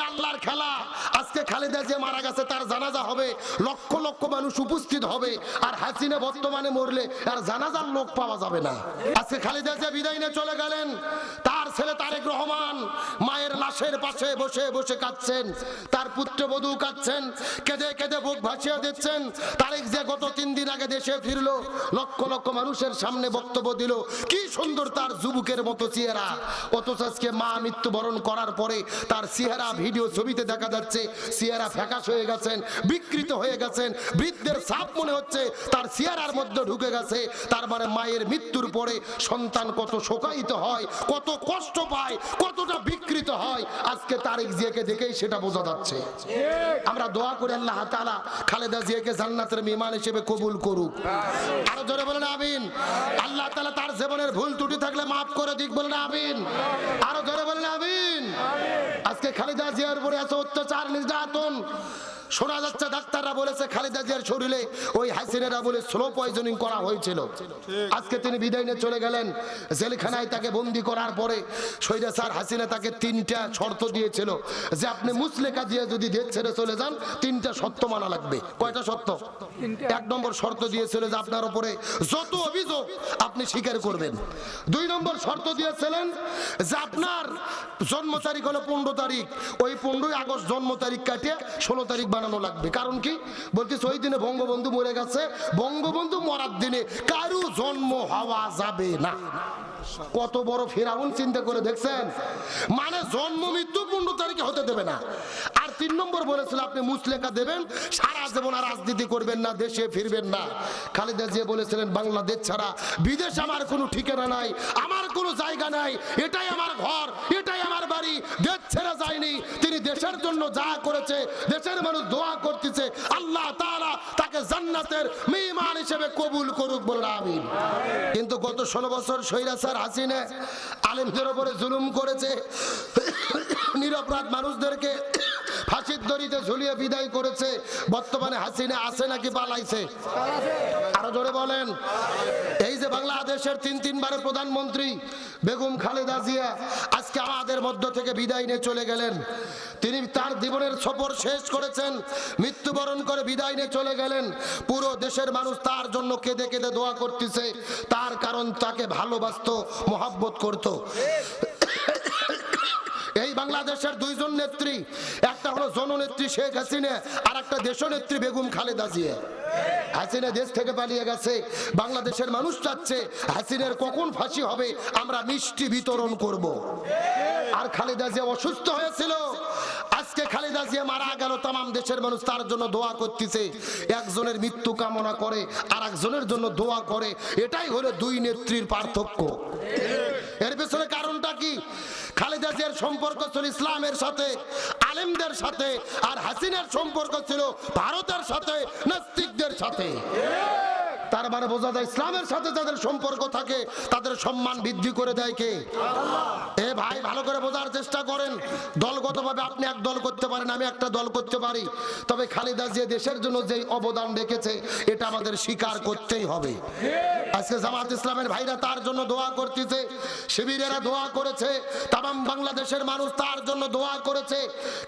তবে আল্লাহর খেলা, আজকে খালেদা জিয়া মারা গেছে, তার জানাজা হবে, লক্ষ লক্ষ মানুষ উপস্থিত হবে। আর হাসিনা বর্তমানে মরলে আর জানাজার লোক পাওয়া যাবে না। আজকে খালেদা জিয়া বিদায় নিয়ে চলে গেলেন, তার ছেলে তারেক রহমান মায়ের লাশের পাশে বসে বসে কাঁদছেন, তার পুত্রবধূ কাঁদছেন, কেঁদে কেঁদে বুক ভাসিয়ে দিচ্ছেন। তারেক জিয়া গত 3 দিন আগে দেশে ফিরলো, লক্ষ লক্ষ মানুষের সামনে বক্তব্য দিল, কি সুন্দর তার যুবকের মতো চেহারা। অথচ আজকে মা মৃত্যুবরণ করার পরে তার চেহারা ভিডিও ছবিতে দেখা যাচ্ছে চেহারা ফ্যাকাশ হয়ে গেছেন, বিকৃত হয়ে গেছেন, বৃদ্ধের ছাপ মনে হচ্ছে তার চেহারার মধ্যে ঢুকে গেছে। তার মানে মায়ের মৃত্যুর পরে সন্তান কত শোকায়িত হয়, কত কষ্ট পায়, কতটা বিকৃত হয়, আজকে তারেক জিয়াকে দেখেই সেটা বোঝা যাচ্ছে। আমরা দোয়া করি আল্লাহ তাআলা খালেদা জিয়াকে জান্নাতের মেহমান হিসেবে কবুল করুক। আরো জোরে বলেন আমিন। আল্লাহ তাআলা তার জীবনের ভুল ত্রুটি থাকলে মাফ করে দিক, বলেন আমিন। আরো জোরে বলেন আমিন। আজকে খালেদা জিয়ার উপরে এত অত্যাচার নির্যাতন শোনা যাচ্ছে, ডাক্তাররা বলেছে খালেদা জিয়ার শরীরে ওই হাসিনারা বলে স্লো পয়জনিং করা হয়েছিল। আজকে তিনি বিদায় নিয়ে চলে গেলেন, জেলখানায় তাকে বন্দি করার পরে স্বৈরাচার হাসিনা তাকে 3টা শর্ত দিয়েছিল যে আপনি মুচলেকা দিয়ে যদি দেশ ছেড়ে চলে যান 3টা শর্ত মানা লাগবে। কয়টা শর্ত? 1 নম্বর শর্ত দিয়েছিল যে আপনার উপরে যত অভিযোগ আপনি স্বীকার করবেন। 2 নম্বর শর্ত দিয়েছিলেন যে আপনার জন্ম তারিখ হলো 15 তারিখ, ওই 15 আগস্ট জন্ম তারিখ কাটিয়ে 16 তারিখ বানানো লাগবে। কারণ কি বলতেছে ওই দিনে বঙ্গবন্ধু মরে গেছে, বঙ্গবন্ধু মরার দিনে কারো জন্ম হওয়া যাবে না। কত বড় ফেরাউন চিন্তা করে দেখছেন, মানে জন্ম মৃত্যু 15 তারিখে হতে দেবে না। আর 3 নম্বর বলেছিল আপনি মুচলেকা দেবেন, সারা জীবন আর রাজনীতি করবেন না, দেশে ফিরবেন না। খালেদা জিয়া বলেছিলেন বাংলাদেশ ছাড়া বিদেশ আমার কোনো ঠিকানা নাই, আমার কোনো জায়গা নাই, এটাই আমার ঘর, এটাই আমার বাড়ি, দেশ ছেড়ে যায়নি। তিনি দেশের জন্য যা করেছে, দেশের মানুষ দোয়া করতেছে, আল্লাহ তাআলা তাকে জান্নাতের মেহমান হিসেবে কবুল করুক, বলেন আমিন। কিন্তু গত 16 বছর স্বৈরাচার হাসিনা আলেমদের উপরে জুলুম করেছে, নিরপরাধ মানুষদেরকে ফাঁসির দড়িতে ঝুলিয়ে বিদায় করেছে। বর্তমানে হাসিনা আছে নাকি পালাইছে? আরো জোরে বলেন। এই যে বাংলাদেশের 3 বারের প্রধানমন্ত্রী বেগম খালেদা জিয়া আজকে আমাদের মধ্য থেকে বিদায় নিয়ে চলে গেলেন। তিনি তার জীবনের সফর শেষ করেছেন, মৃত্যুবরণ করে বিদায় নিয়ে চলে গেলেন। পুরো দেশের মানুষ তার জন্য কেঁদে কেঁদে দোয়া করতেছে, তার কারণ তাকে ভালোবাসতো, মহব্বত করতো। এই বাংলাদেশের 2 জন নেত্রী, একটা হলো জননেত্রী শেখ হাসিনা, আর একটা দেশনেত্রী বেগম খালেদা জিয়া। হাসিনা দেশ থেকে পালিয়ে গেছে, বাংলাদেশের মানুষ চাচ্ছে হাসিনার কখন ফাঁসি হবে, আমরা মিষ্টি বিতরণ করব। আর খালেদা জিয়া অসুস্থ হয়েছিল, আজকে খালেদা জিয়া মারা গেল, তামাম দেশের মানুষ তার জন্য দোয়া করতেছে। একজনের মৃত্যু কামনা করে আর একজনের জন্য দোয়া করে, এটাই হলো 2 নেত্রীর পার্থক্য। এর পেছনে কারণটা কি? খালেদা জিয়ার সম্পর্ক ছিল ইসলামের সাথে, আলেমদের সাথে, আর হাসিনার সম্পর্ক ছিল ভারতের সাথে, নাস্তিকদের সাথে। তার মানে বোঝা যায় ইসলামের সাথে যাদের সম্পর্ক থাকে তাদের সম্মান বৃদ্ধি করে দেয় কে? এ ভাই ভালো করে বোঝার চেষ্টা করেন। দলগতভাবে আপনি এক দল করতে পারেন, আমি একটা দল করতে পারি, তবে খালেদা জিয়া দেশের জন্য যেই অবদান রেখেছে এটা আমাদের স্বীকার করতেই হবে। আজকে জামাত ইসলামের ভাইরা তার জন্য দোয়া করতেছে, শিবিরেরা দোয়া করেছে, তামাম বাংলাদেশের মানুষ তার জন্য দোয়া করেছে।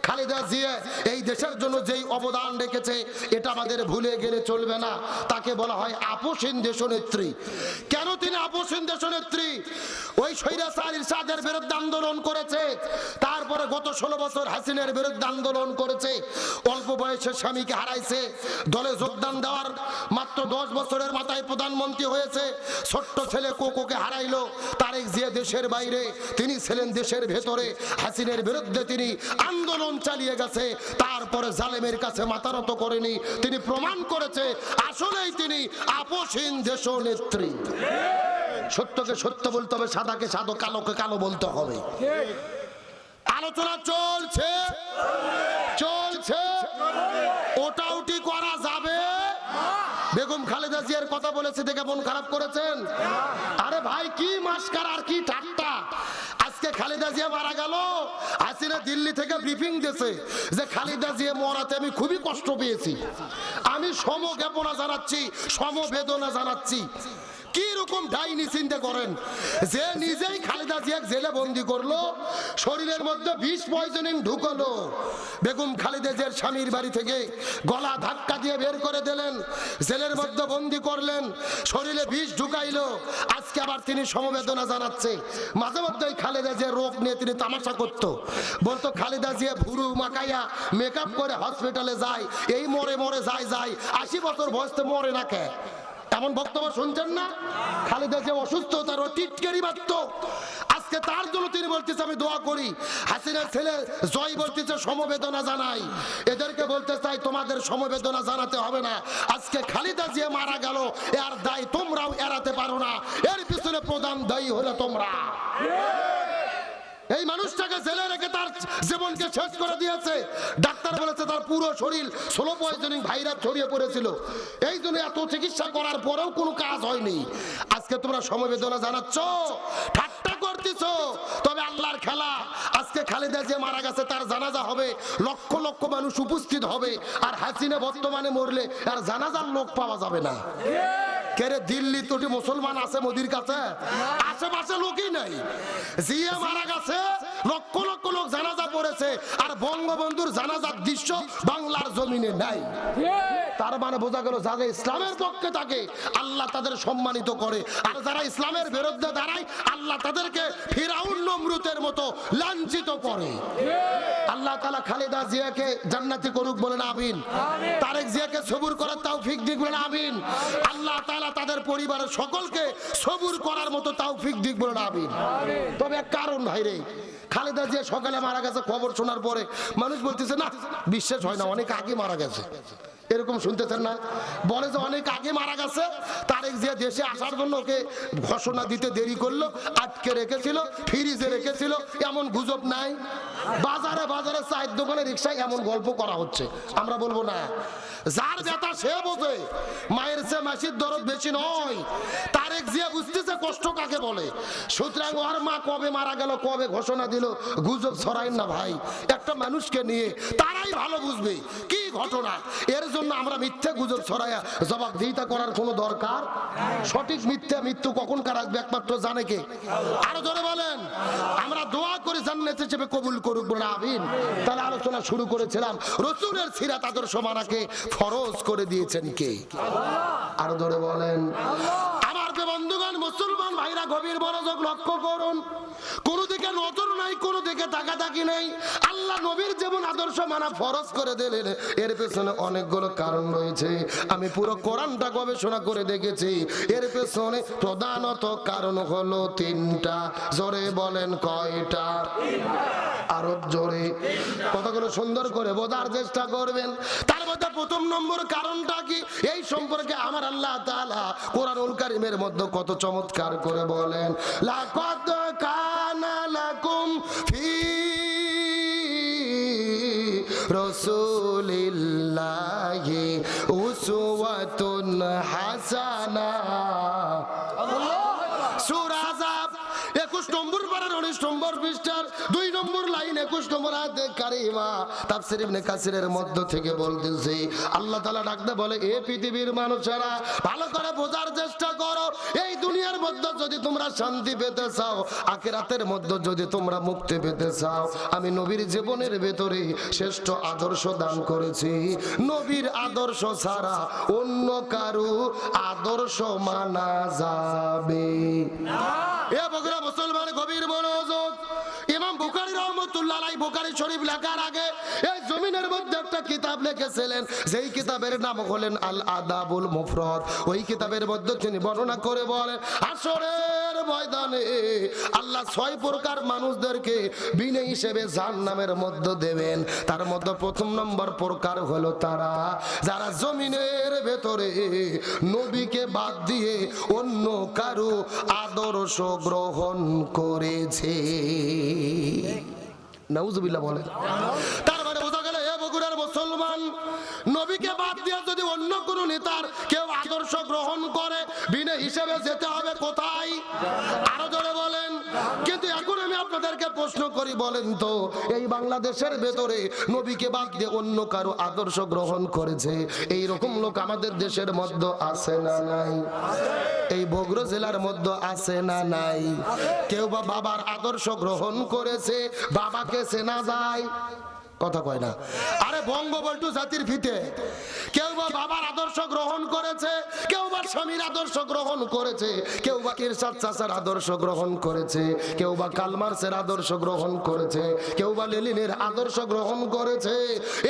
খালেদা জিয়া এই দেশের জন্য যেই অবদান রেখেছে এটা আমাদের ভুলে গেলে চলবে না। তাকে বলা হয় আপোষহীন দেশনেত্রী। কেন তিনি আপোষহীন দেশনেত্রী? ওই স্বৈরাচার ইরশাদের বিরুদ্ধে আন্দোলন করেছে, তারপরে গত 16 বছর হাসিনার বিরুদ্ধে আন্দোলন করেছে, অল্প বয়সে স্বামীকে হারাইছে, দলে যোগদান দেওয়ার মাত্র 10 বছরের মাথায় প্রধানমন্ত্রী হয়েছে, ছোট্ট ছেলে কোকোকে হারাইলো। তারেক জিয়া দেশের বাইরে, তিনি ছিলেন দেশের ভেতরে, হাসিনার বিরুদ্ধে তিনি আন্দোলন চালিয়ে গেছে, তারপরে জালেমের কাছে মাথা নত করেনি। তিনি প্রমাণ করেছে আসলেই তিনি আপোষহীন দেশনেত্রী। সত্যকে সত্য বলতে হবে, সাদাকে সাদা, কালোকে কালো বলতে হবে। আলোচনা চলছে চলছে, ওটাউটি করা যাবে। বেগম খালেদা জিয়ার কথা বলেছে দেখে মন খারাপ করেছেন? আরে ভাই কি মাস্কার আর কি ঠাট্টা। আজকে খালেদা জিয়া মারা গেল, হাসিনা দিল্লি থেকে ব্রিফিং দিয়েছে যে খালেদা জিয়া মরাতে আমি খুবই কষ্ট পেয়েছি, আমি সমজ্ঞাপনা জানাচ্ছি, সমবেদনা জানাচ্ছি। কি রকম ডাইনি চিন্তা করেন, যে নিজেই খালেদা জিয়া জেলে বন্দি করলো, শরীরের মধ্যে বিষ পয়জনিং ঢুকলো, বেগম খালেদা জিয়ার স্বামীর বাড়ি থেকে গলা ধাক্কা দিয়ে বের করে দিলেন, জেলের মধ্যে বন্দি করলেন, শরীরে বিষ ঢুকাইলো। আজকে আবার তিনি সমবেদনা জানাচ্ছে। মাঝে মধ্যে খালেদা জিয়ার রোগ নিয়ে তিনি তামাশা করতো, বলতো খালেদা জিয়া ভুরু মাকাইয়া মেকআপ করে হসপিটালে যায়, এই মরে মরে যায় 80 বছর বয়সে মরে না কে? এমন বক্তব্য শুনছেন না? খালেদা জিয়া অসুস্থ, তার টিটকারি মারত। আজকে তার জন্য তিনি বলতেছে আমি দোয়া করি। হাসিনার ছেলে জয় বলতেছে সমবেদনা জানাই। এদেরকে বলতে চাই তোমাদের সমবেদনা জানাতে হবে না। আজকে খালেদা জিয়া মারা গেল, এর দায় তোমরাও এড়াতে পারো না, এর পিছনে প্রধান দায়ী হলো তোমরা। এই মানুষটাকে জেলে রেখে তার জীবনকে শেষ করে দিয়েছে। ডাক্তার বলেছে তার পুরো শরীর স্লো পয়জনিং ভাইরাস ছড়িয়ে পড়েছিল, এই জন্য এত চিকিৎসা করার পরেও কোনো কাজ হয়নি। আজকে তোমরা সমবেদনা জানাচ্ছ, ঠাট্টা করতেছ, তবে আল্লাহর খেলা। আজকে খালেদা জিয়া মারা গেছে, তার জানাজা হবে, লক্ষ লক্ষ মানুষ উপস্থিত হবে। আর হাসিনা বর্তমানে মরলে আর জানাজার লোক পাওয়া যাবে না। কেরে দিল্লি তোটি মুসলমান আছে মোদির কাছে? আশেপাশে লোকই নাই। জিয়া মারা গেছে, লক্ষ লক্ষ লোক জানাজা পড়েছে, আর বঙ্গবন্ধুর জানাজার দৃশ্য বাংলার জমিনে নাই। তার মানে বোঝা গেল যারা ইসলামের পক্ষে থাকে আল্লাহ তাদের সম্মানিত করে, আর যারা ইসলামের বিরুদ্ধে দাঁড়ায় আল্লাহ তাদেরকে ফিরাউন নমরুদের মতো লাঞ্ছিত করে। আল্লাহ তাআলা খালেদা জিয়াকে জান্নাতি করুক বলেন আমিন। তারেক জিয়াকে সবুর করার তৌফিক দিক বলেন আমিন। আল্লাহ তাআলা তাদের পরিবারের সকলকে সবুর করার মতো তৌফিক দিক বলেন আমিন। তবে এক কারণ ভাইরে, খালেদা জিয়া সকালে মারা গেছে, খবর শোনার পরে মানুষ বলতেছে না বিশ্বাস হয় না, অনেক আগে মারা গেছে। এরকম শুনতেছেন না? বলে যে অনেক আগে মারা গেছে, তারেক জিয়া দেশে আসার জন্য ওকে ঘোষণা দিতে দেরি করলো, আটকে রেখেছিল, ফ্রিজে রেখেছিল, এমন গুজব নাই? বাজারে বাজারে চায়ের দোকানে রিক্সায় এমন গল্প করা হচ্ছে। আমরা বলবো না, যার ব্যথা সে বোঝে, মায়ের চেয়ে মাসির দরদ বেশি নয়। তারেক জিয়া বুঝতেছে কষ্ট কাকে বলে। সুতরাং ওর মা কবে মারা গেল, কবে ঘোষণা দিল, গুজব ছড়াইন না ভাই। একটা মানুষকে নিয়ে তারাই ভালো বুঝবে কি ঘটনা। এর জন্য আমরা মিথ্যা গুজব ছড়াইয়া জবাবদিহিতা করার কোনো দরকার? সঠিক মিথ্যা মৃত্যু কখন কার আসবে একমাত্র জানে কে? আরো জোরে বলেন। আমরা দোয়া করে জান্নাত হিসেবে কবুল করুক বলে আমিন। তাহলে আলোচনা শুরু করেছিলাম, রাসূলের সিরাত আদর্শ মানাকে ফরজ করে দিয়েছেন কে? আরো জোরে বলেন। আমার বন্ধুগণ, মুসলমান ভাইরা গভীর মনোযোগ লক্ষ্য করুন। কোন দিকে নজর নাই, কোন দিকে তাকাতাকি নাই। আল্লাহ নবীর যেমন আদর্শ মানা ফরজ করে দিলেন, এর পেছনে অনেকগুলো কারণ রয়েছে। আমি পুরো কোরআনটা গবেষণা করে দেখেছি, এর পেছনে প্রধানত কারণ হলো 3টা। জোরে বলেন কয়টা? আরো জোরে। কথাগুলো সুন্দর করে বোঝার চেষ্টা করবেন। তার মধ্যে প্রথম নম্বর কারণটা কি, এই সম্পর্কে আমার আল্লাহ তাআলা কোরআনুল কারীমের মধ্যে কত চমৎকার করে বলেন, লাকাদ কানা লাকুম ফি রাসূলিল্লাহি উসওয়াতুন হাসানাহ। সূরা আযাব 21 নম্বর পারার 19 নম্বর পৃষ্ঠার 2 নম্বর লাইন 21 নম্বর আয়াতে কারিমা তাফসীর ইবনে কাসিরের মধ্য থেকে বলতেছে, আল্লাহ তাআলা ডাকতে বলে, এ পৃথিবীর মানুষেরা ভালো করে বোঝার চেষ্টা করো। এই দুনিয়ার মধ্যে যদি তোমরা শান্তি পেতে চাও, আখিরাতের মধ্যে যদি তোমরা মুক্তি পেতে চাও, আমি নবীর জীবনের ভেতরে শ্রেষ্ঠ আদর্শ দান করেছি। নবীর আদর্শ ছাড়া অন্য কারো আদর্শ মানা যাবে না। এ বগুড়া মুসলমান গভীর মনোযোগ। ইমাম বুখারী রাহমাতুল্লাহ আলাইহি বুখারী শরীফ লেখার আগে এই জমিনের মধ্যে একটা কিতাব লিখেছিলেন, যেই কিতাবের নাম হলেন আল আদাবুল মুফরাদ। ওই কিতাবের মধ্যে তিনি বর্ণনা করে বলেন, হাসরের ময়দানে আল্লাহ 6 প্রকার মানুষদেরকে বিনে হিসেবে জাহান্নামের মধ্যে দেবেন। তার মধ্যে প্রথম নম্বর প্রকার হলো তারা যারা জমিনের ভেতরে নবীকে বাদ দিয়ে অন্য কারো আদর্শ গ্রহণ করেছে। নাউজুবিল্লাহ বলেন। তার মানে বোঝা গেল, এ বগুড়ার বগুড়ার মুসলমান, নবীকে বাদ দিয়ে যদি অন্য কোন নেতার কেউ আদর্শ গ্রহণ করে বিনা হিসেবে যেতে হবে কোথায়? আরো জোরে বলেন। কিন্তু এখন আমি আপনাদেরকে প্রশ্ন করি, বলেন তো এই বাংলাদেশের ভেতরে নবীকে বাদ দিয়ে অন্য কারো আদর্শ গ্রহণ করেছে এই রকম লোক আমাদের দেশের মধ্যে আছে না নাই? এই বগুড়া জেলার মধ্যে আছে না নাই? কেউ বা বাবার আদর্শ গ্রহণ করেছে, বাবাকে চেনা যায়? কথা কয় না। আরে বঙ্গবন্ধু জাতির ফিতে কেউ বা বাবার আদর্শ গ্রহণ করেছে, কেউ বা স্বামীর আদর্শ গ্রহণ করেছে, কেউ বা ইরশাদ চাচার আদর্শ গ্রহণ করেছে, কেউ বা কার্ল মার্ক্সের আদর্শ গ্রহণ করেছে, কেউ বা লেনিনের আদর্শ গ্রহণ করেছে।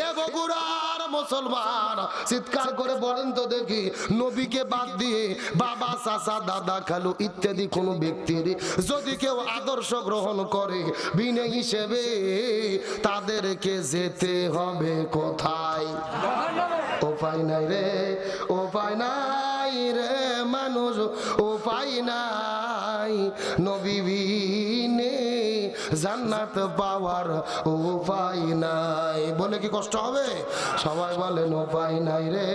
এ বগুড়ার মুসলমান চিৎকার করে বলেন তো দেখি, নবীকে বাদ দিয়ে বাবা, চাচা, দাদা, খালু ইত্যাদি কোন ব্যক্তির যদি কেউ আদর্শ গ্রহণ করে বিনা হিসেবে তাদেরকে যেতে হবে কোথায়? উপায় নাই রে, উপায় নাই রে মানুষ, উপায় নাই। নবী বিনে জান্নাত পাওয়ার উপায় নাই। বলে কি কষ্ট হবে? সবাই বলেন উপায় নাই রে,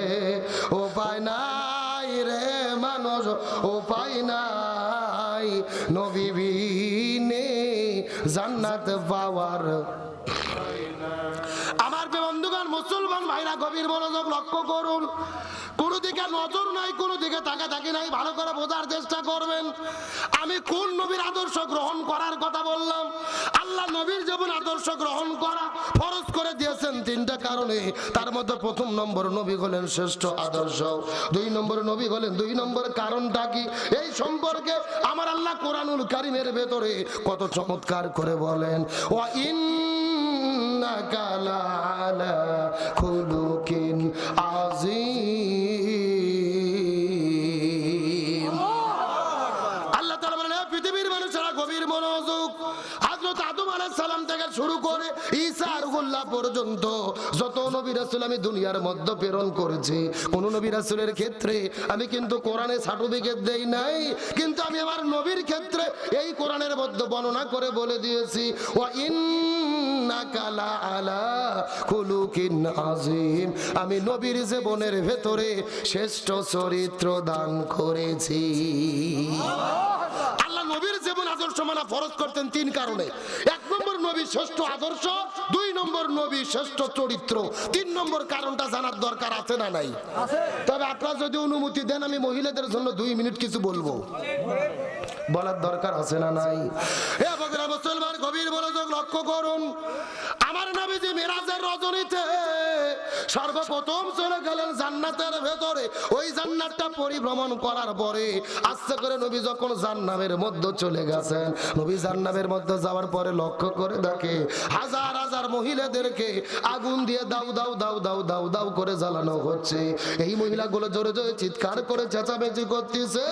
উপায় নাই রে মানুষ, উপায় নাই। নবী বিনে জান্নাত পাওয়ার। আমার বন্ধুগণ মুসলমান ভাইরা গভীর মনোযোগ লক্ষ্য করুন। কোন দিকে নজর নাই, কোন দিকে তাকাতাকি নাই, ভালো করে বোঝার চেষ্টা করবেন। আমি কোন নবীর আদর্শ গ্রহণ করার কথা বললাম? আল্লাহ নবীর যেমন আদর্শ গ্রহণ করা ফরজ করে দিয়েছেন তিনটা কারণে। তার মধ্যে প্রথম নম্বর নবী হলেন শ্রেষ্ঠ আদর্শ, 2 নম্বর নবী হলেন 2 নম্বর কারণটা কি এই সম্পর্কে আমার আল্লাহ কোরআনুল কারীমের ভেতরে কত চমৎকার করে বলেন, ওয়া ইন্নাকা লাআলা খুলুকিন আযীম। আল্লাহ তাআলা বলেন পৃথিবীর মানুষেরা গভীর মনোযোগ। হযরত আদম আলাইহিস সালাম থেকে শুরু করে ঈসা রুহুল্লাহ পর্যন্ত যত নবী রাসূল আমি দুনিয়ার মধ্যে প্রেরণ করেছি, কোন নবী রাসূলের ক্ষেত্রে আমি কিন্তু কোরআনে সার্টিফিকেট দেই নাই, কিন্তু আমি আমার নবীর ক্ষেত্রে এই কোরআনের মধ্যে বর্ণনা করে বলে দিয়েছি, ওয়া ইন্নাকা লাআলা খুলুকিন আযীম। আমি নবীর জীবনের ভেতরে শ্রেষ্ঠ চরিত্র দান করেছি। আল্লাহ নবীর জীবন আদর্শ মানা ফরজ করতেন 3 কারণে। 1 নম্বর নবী শ্রেষ্ঠ আদর্শ, 2 নম্বর নবী শ্রেষ্ঠ চরিত্র, 3 নম্বর কারণটা জানার দরকার আছে না নাই? তবে আপনারা যদি অনুমতি দেন আমি মহিলাদের জন্য 2 মিনিট কিছু বলবো, বলার দরকার আছে না নাই? এ বগুড়া মুসলমান গভীর মনোযোগ লক্ষ্য করুন। আমার নবীজি মিরাজের রজনীতে সর্বপ্রথম চলে গেলেন জান্নাতের ভেতরে। ওই জান্নাতটা পরিভ্রমণ করার পরে আস্তে করে নবী যখন জান্নাতের মধ্যে চলে গেছেন, নবী জান্নাতের মধ্যে যাওয়ার পরে লক্ষ্য করে দেখে হাজার হাজার মহিলাদেরকে আগুন দিয়ে দাউ দাউ দাউ দাউ দাউ দাউ করে জ্বালানো হচ্ছে। এই মহিলাগুলো জোরে জোরে চিৎকার করে চেঁচামেচি করতেছে,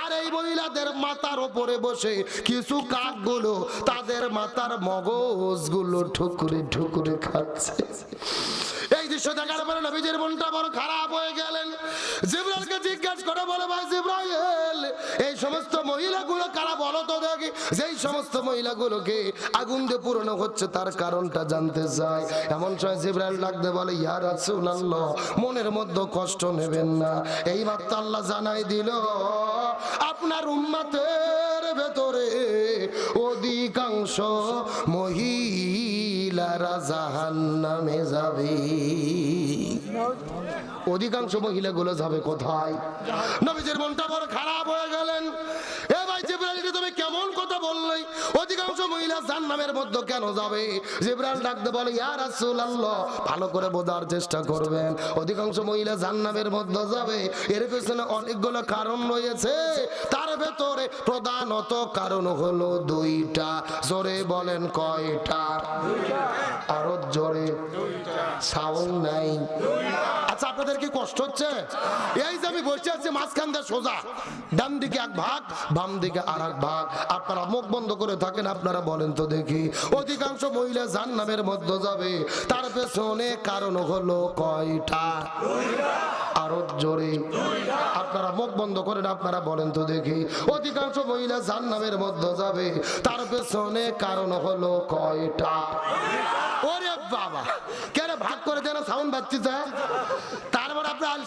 আর এই মহিলাদের মাথার উপরে বসে কিছু কাকগুলো তাদের মাথার মগজগুলো ঠুকুরে ঠুকুরে খাচ্ছে। এই দৃশ্য দেখার পরে নবীজির মনটা বড় খারাপ হয়ে গেলেন। জিবরাইলকে জিজ্ঞাসা করে বলে, ভাই জিবরাইল এই সমস্ত মহিলাগুলো কারা বলো তো দেখি। যেই সমস্ত মহিলাগুলোকে আগুন দিয়ে পুরানো হচ্ছে তার কারণটা জানতে চাই। এমন সময় জিবরাইল ডাকতে বলে, ইয়া রাসূলুল্লাহ মনের মধ্যে কষ্ট নেবেন না, এই মাত্র আল্লাহ জানাই দিল আপনার উম্মতের ভেতরে অধিকাংশ মহিলারা জাহান্নামে যাবে। অধিকাংশ মহিলাগুলো যাবে কোথায়? নবীজির মনটা বড় খারাপ হয়ে গেলেন। এ ভাই জিবরাইল তুমি কেমন কথা বললে? অধিকাংশ মহিলা জাহান্নামের মধ্যে কেন যাবে? জিবরাইল ডাকতে বলে, ইয়া রাসূলুল্লাহ ভালো করে বোঝার চেষ্টা করবেন। অধিকাংশ মহিলা জাহান্নামের মধ্যে যাবে এর পেছনে অনেকগুলো কারণ রয়েছে। তার ভেতরে প্রধানত কারণ হলো 2টা। জোরে বলেন কয়টা? আরো জোরে, সাউন্ড নাই। আচ্ছা আপনাদের কি কষ্ট হচ্ছে? এই যে আমি বসে আছি মাঝখান দিয়ে সোজা, ডান দিকে এক ভাগ, বাম দিকে আর এক ভাগ। আপনারা মুখ বন্ধ করে থাকেন, আপনারা বলেন তো দেখি অধিকাংশ মহিলা জাহান্নামের মধ্যে যাবে তার পেছনে কারণ হলো কয়টা? আরো জোরে আপনারা মুখ বন্ধ করেন, আপনারা বলেন তো দেখি। অধিকাংশ মহিলা জাহান্নামের মধ্যে যাবে, তার পেছনে কারণ হলো কয়টা? ওরে বাবা, কেন ভাগ করে দেন, সাউন্ড বাজছে। তারপর আপনার